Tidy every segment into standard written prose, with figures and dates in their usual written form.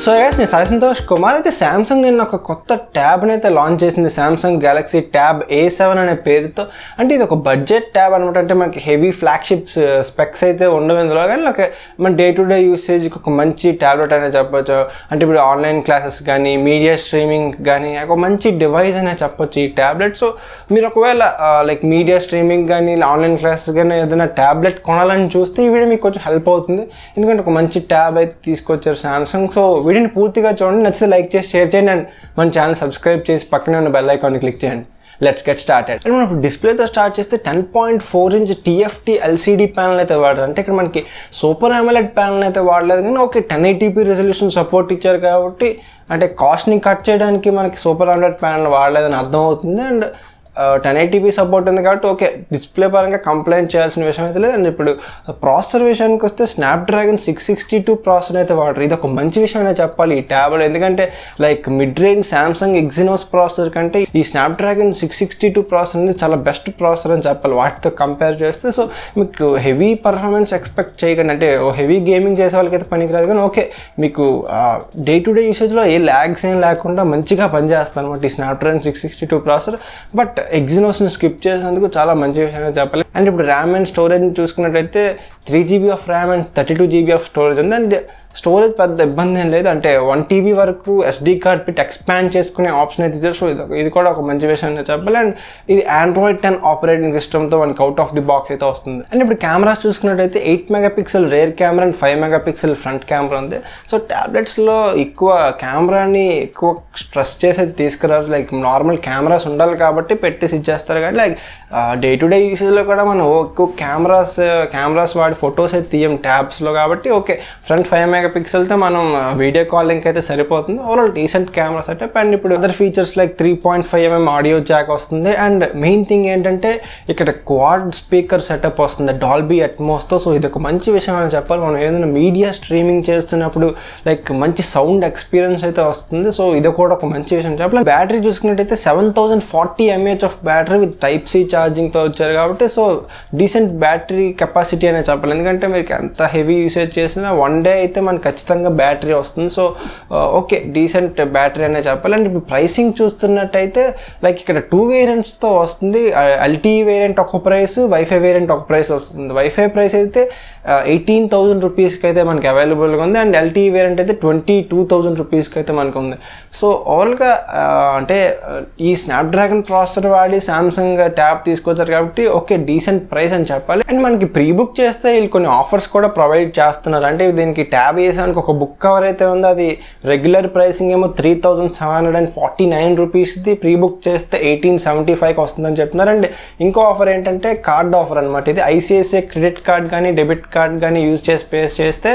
So guys నేను సాయి సంతోష్ కుమార్. అయితే Samsung నిన్న ఒక కొత్త ట్యాబ్ని అయితే లాంచ్ చేసింది, సామ్సంగ్ గెలాక్సీ ట్యాబ్ A7 అనే పేరుతో. అంటే ఇది ఒక బడ్జెట్ ట్యాబ్ అనమాట. అంటే మనకి హెవీ ఫ్లాగ్షిప్ స్పెక్స్ అయితే ఉండవు ఇందులో, కానీ మన డే టు డే యూసేజ్కి ఒక మంచి ట్యాబ్లెట్ అనేది చెప్పొచ్చు. అంటే ఇప్పుడు ఆన్లైన్ క్లాసెస్ కానీ మీడియా స్ట్రీమింగ్ కానీ ఒక మంచి డివైస్ అనే చెప్పొచ్చు ఈ ట్యాబ్లెట్. సో మీరు ఒకవేళ లైక్ మీడియా స్ట్రీమింగ్ కానీ ఆన్లైన్ క్లాసెస్ కానీ ఏదైనా ట్యాబ్లెట్ కొనాలని చూస్తే ఈ వీడియో మీకు కొంచెం హెల్ప్ అవుతుంది, ఎందుకంటే ఒక మంచి ట్యాబ్ అయితే తీసుకొచ్చారు సామ్సంగ్. సో వీడియోని పూర్తిగా చూడండి, నచ్చితే లైక్ చేసి షేర్ చేయండి అండ్ మన ఛానల్ సబ్స్క్రైబ్ చేసి పక్కనే ఉన్న బెల్ ఐకాన్ని క్లిక్ చేయండి. Let's get started. అండ్ మనం డిస్ప్లేతో స్టార్ట్ చేస్తే 10.4 ఇంచ్ TFT LCD ప్యానల్ అయితే వాడారు. అంటే ఇక్కడ మనకి సూపర్ AMOLED ప్యానల్ అయితే వాడలేదు, కానీ ఓకే 1080p రెజల్యూషన్ సపోర్ట్ ఇచ్చారు కాబట్టి అంటే కాస్ట్ని కట్ చేయడానికి మనకి సూపర్ AMOLED ప్యానల్ వాడలేదని అర్థం అవుతుంది. అండ్ 1080p సపోర్ట్ ఉంది కాబట్టి ఓకే డిస్ప్లే పరంగా కంప్లైంట్ చేయాల్సిన విషయం అయితే లేదు. అండ్ ఇప్పుడు ప్రాసెసర్ విషయానికి వస్తే స్నాప్డ్రాగన్ 662 ప్రాసెసర్ అయితే వాడరు. ఇది ఒక మంచి విషయం అనే చెప్పాలి ఈ ట్యాబ్లో, ఎందుకంటే like mid range Samsung Exynos processor కంటే ఈ స్నాప్డ్రాగన్ 662 ప్రాసెసర్ అనేది చాలా బెస్ట్ ప్రాసెసర్ అని చెప్పాలి వాటితో కంపేర్ చేస్తే. సో మీకు హెవీ పర్ఫార్మెన్స్ ఎక్స్పెక్ట్ చేయకండి, అంటే హెవీ గేమింగ్ చేసే వాళ్ళకైతే పనికిరాదు, కానీ ఓకే మీకు డే టు డే యూసేజ్లో ఏ ల్యాగ్స్ ఏం లేకుండా మంచిగా పనిచేస్తాను అనమాట ఈ స్నాప్డ్రాగన్ 662 ప్రాసెసర్. బట్ ఎగ్జినోస్ని స్కిప్ చేసినందుకు చాలా మంచి విషయం చెప్పాలి. అండ్ ఇప్పుడు ర్యామ్ అండ్ స్టోరేజ్ చూసుకున్నట్టయితే 3GB of RAM and 32GB of storage ఉంది. అండ్ స్టోరేజ్ పెద్ద ఇబ్బంది ఏం లేదు, అంటే 1TB వరకు SD కార్డ్ పెట్టి ఎక్స్పాండ్ చేసుకునే ఆప్షన్ అయితే ఇచ్చారు. సో ఇది కూడా ఒక మంచి విషయం చెప్పాలి. అండ్ ఇది Android 10 ఆపరేటింగ్ సిస్టమ్తో మనకి అవుట్ ఆఫ్ ది బాక్స్ అయితే వస్తుంది. అండ్ ఇప్పుడు కెమెరాస్ చూసుకున్నట్టయితే 8 megapixel rear camera and 5 megapixel front camera ఉంది. సో ట్యాబ్లెట్స్లో ఎక్కువ కెమెరాని ఎక్కువ స్ట్రెస్ చేసి అయితే తీసుకురారు, లైక్ నార్మల్ కెమెరాస్ ఉండాలి కాబట్టి పెట్టేసి ఇచ్చేస్తారు. కానీ లైక్ డే టు డే యూసేజ్లో కూడా మనం ఎక్కువ కెమెరాస్ వాడి ఫొటోస్ అయితే తీయం ట్యాబ్స్లో కాబట్టి ఓకే ఫ్రంట్ 5 మెగాపిక్సెల్తో మనం వీడియో కాలింగ్ అయితే సరిపోతుంది. Overall decent camera setup. And ఇప్పుడు other features like 3.5mm audio jack వస్తుంది. అండ్ మెయిన్ థింగ్ ఏంటంటే ఇక్కడ క్వాడ్ స్పీకర్ సెటప్ వస్తుంది డాల్బీ అట్మోస్తో. సో ఇది ఒక మంచి విషయం అని చెప్పాలి. మనం ఏదైనా మీడియా స్ట్రీమింగ్ చేస్తున్నప్పుడు లైక్ మంచి సౌండ్ ఎక్స్పీరియన్స్ అయితే వస్తుంది. సో ఇది కూడా ఒక మంచి విషయం చెప్పాలి. బ్యాటరీ చూసుకున్నట్టయితే 7040 mAh of battery with Type-C ఛార్జింగ్తో వచ్చారు కాబట్టి సో డీసెంట్ బ్యాటరీ కెపాసిటీ అనే చెప్పాలి, ఎందుకంటే మీకు ఎంత హెవీ యూసేజ్ చేసినా 1 డే అయితే మనకు ఖచ్చితంగా బ్యాటరీ వస్తుంది. సో ఓకే డీసెంట్ బ్యాటరీ అనే చెప్పాలి. అండ్ ఇప్పుడు ప్రైసింగ్ చూస్తున్నట్టయితే లైక్ ఇక్కడ 2 వేరియంట్స్తో వస్తుంది. LTE వేరియంట్ ఒక ప్రైస్, వైఫై వేరియంట్ ఒక ప్రైస్ వస్తుంది. వైఫై ప్రైస్ అయితే 18,000 రూపీస్కి అయితే మనకి అవైలబుల్గా ఉంది. అండ్ LTE వేరియంట్ అయితే 22,000 రూపీస్కి అయితే మనకు ఉంది. సో ఓవరాల్గా అంటే ఈ స్నాప్డ్రాగన్ ప్రాసెసర్ వాడి సామ్సంగ్ ట్యాబ్ తీసుకొచ్చారు కాబట్టి ఓకే డీసెంట్ ప్రైస్ అని చెప్పాలి. అండ్ మనకి ప్రీ బుక్ చేస్తే వీళ్ళు కొన్ని ఆఫర్స్ కూడా ప్రొవైడ్ చేస్తున్నారు. అంటే దీనికి ట్యాబ్ వేసానికి ఒక బుక్ కవర్ అయితే ఉంది, అది రెగ్యులర్ ప్రైసింగ్ ఏమో 3,749 రూపీస్ది, ప్రీ బుక్ చేస్తే 1875కి వస్తుందని చెప్తున్నారు. అండ్ ఇంకో ఆఫర్ ఏంటంటే కార్డ్ ఆఫర్ అనమాట. ఇది ICICI క్రెడిట్ కార్డ్ కానీ డెబిట్ కార్డ్ కానీ యూజ్ చేసి పే చేస్తే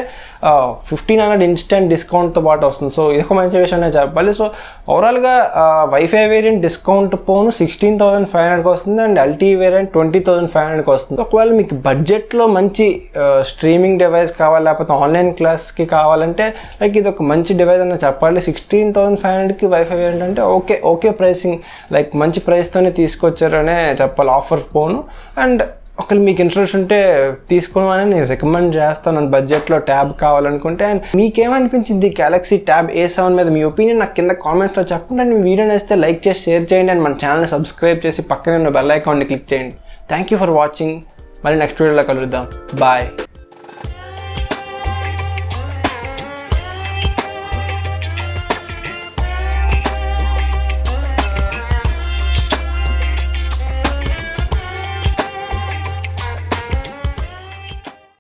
1500 ఇన్స్టెంట్ డిస్కౌంట్తో పాటు వస్తుంది. సో ఇది ఒక మంచి విషయం చెప్పాలి. సో ఓవరాల్గా వైఫై వేరియంట్ డిస్కౌంట్ పోను 16,500కి వస్తుంది. అండ్ LTE వేరియంట్ 20,500కి వస్తుంది. ఒకవేళ మీకు బడ్జెట్లో మంచి స్ట్రీమింగ్ డివైస్ కావాలి, లేకపోతే ఆన్లైన్ క్లాస్కి కావాలంటే లైక్ ఇది ఒక మంచి డివైస్ అని చెప్పాలి. 16,500కి వైఫై వేరియంట్ అంటే ఓకే ప్రైసింగ్, లైక్ మంచి ప్రైస్తోనే తీసుకొచ్చారనే చెప్పాలి ఆఫర్ పోను. అండ్ ఒకవేళ మీకు ఇంట్రెస్ట్ ఉంటే తీసుకోవాలని నేను రికమెండ్ చేస్తాను బడ్జెట్లో ట్యాబ్ కావాలనుకుంటే. అండ్ మీకేమనిపించింది గెలాక్సీ ట్యాబ్ A7 మీద మీ ఒపీనియన్ నాకు కింద కామెంట్స్లో చెప్పండి. అండ్ మీ వీడియో నచ్చితే లైక్ చేసి షేర్ చేయండి అండ్ మన ఛానల్ని సబ్స్క్రైబ్ చేసి పక్కనే ఉన్న బెల్ ఐకాన్ని క్లిక్ చేయండి. Thank you for watching. మళ్ళీ నెక్స్ట్ వీడియోలో కలుద్దాం. బాయ్.